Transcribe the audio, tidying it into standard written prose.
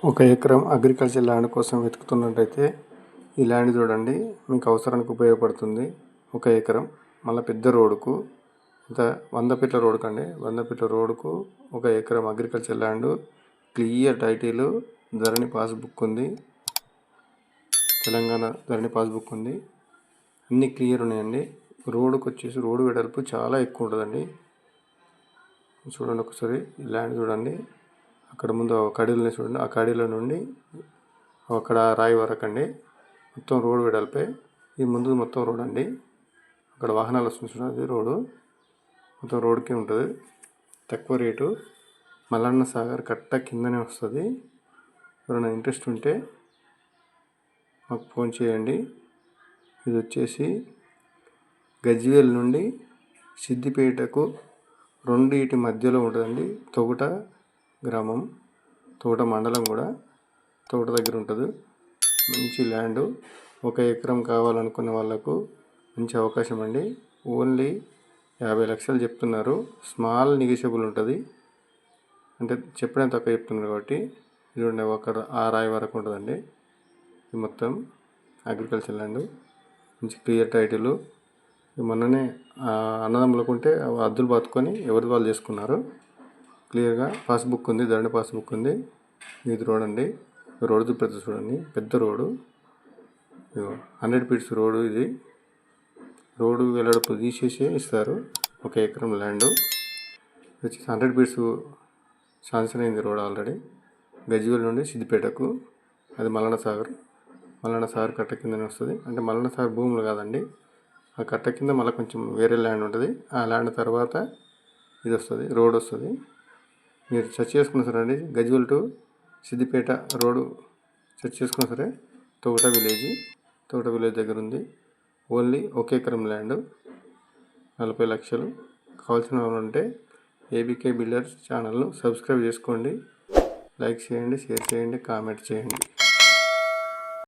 ఒక ఎకరం agriculture land కోసం వెతుకుతున్నట్టయితే ఈ ల్యాండ్ చూడండి, మీకు అవసరానికి ఉపయోగపడుతుంది. ఒక ఎకరం మళ్ళీ పెద్ద రోడ్డుకు ఇంత 100 ఫీట్ల రోడ్డుకు అండి, 100 ఫీట్ల రోడ్డుకు ఒక ఎకరం అగ్రికల్చర్ ల్యాండ్, క్లియర్ టైటిల్, ధరణి పాస్బుక్ ఉంది, తెలంగాణ ధరణి పాస్బుక్ ఉంది, అన్నీ క్లియర్ ఉన్నాయండి. రోడ్డుకు వచ్చేసి రోడ్డు వెడల్పు చాలా ఎక్కువ ఉంటుందండి. చూడండి ఒకసారి ఈ ల్యాండ్ చూడండి. అక్కడ ముందు కడీలని చూడండి, ఆ కడీల నుండి అక్కడ రాయి వరకు అండి మొత్తం రోడ్డు వెడల్పే. ఈ ముందు మొత్తం రోడ్ అండి, అక్కడ వాహనాలు వస్తుంది చూడండి, రోడ్డు మొత్తం రోడ్డుకే ఉంటుంది. తక్కువ రేటు, మల్లన్న సాగర్ కట్ట కిందనే వస్తుంది. ఎవరైనా ఇంట్రెస్ట్ ఉంటే మాకు ఫోన్ చేయండి. ఇది వచ్చేసి గజ్వేల్ నుండి సిద్దిపేటకు రెండింటి మధ్యలో ఉంటుందండి. తొగుట గ్రామం, తోట మండలం కూడా తోట దగ్గర ఉంటుంది. మంచి ల్యాండ్, ఒక ఎకరం కావాలనుకునే వాళ్ళకు మంచి అవకాశం అండి. ఓన్లీ 50 లక్షలు చెప్తున్నారు. స్మాల్ నెగోషియబుల్ ఉంటుంది, అంటే చెప్పడం తక్కువ చెప్తున్నారు కాబట్టి. చూడండి, ఒక ఆ రాయి వరకు ఉంటుందండి. ఇది మొత్తం అగ్రికల్చర్ ల్యాండ్, మంచి క్లియర్ టైటిల్. మొన్ననే అన్నదమ్ములకు ఉంటే అద్దులు పట్టుకొని ఎవరిది వాళ్ళు చేసుకున్నారు. క్లియర్గా పాస్బుక్ ఉంది, ధరణి పాస్బుక్ ఉంది. ఇది రోడ్ అండి, రోడ్డు చూపెడుతుంది చూడండి, పెద్ద రోడ్డు. 100 feets road. ఇది రోడ్డు వెడల్పు తీసేసి ఇస్తారు. ఒక ఎకరం ల్యాండ్ వచ్చేసి 100 ఫీట్స్ శాంక్షన్ అయింది రోడ్ ఆల్రెడీ. గజ్వేల్ నుండి సిద్దిపేటకు, అది మల్లన్న సాగర్ కట్ట కిందనే వస్తుంది. అంటే మల్లన్న సాగర్ భూములు కాదండి, ఆ కట్ట కింద మళ్ళీ కొంచెం వేరే ల్యాండ్ ఉంటుంది. ఆ ల్యాండ్ తర్వాత ఇది వస్తుంది, రోడ్ వస్తుంది. మీరు సెర్చ్ చేసుకున్నా సరే అండి, Gajwel to Siddipet road search చేసుకున్నా సరే తోట విలేజ్ దగ్గర ఉంది. ఓన్లీ ఒక ఎకరం ల్యాండ్, 40 లక్షలు. కావాల్సిన వాళ్ళు ఉంటే ఏబీకే బిల్డర్స్ ఛానల్ను సబ్స్క్రైబ్ చేసుకోండి. లైక్ చేయండి, షేర్ చేయండి, కామెంట్ చేయండి.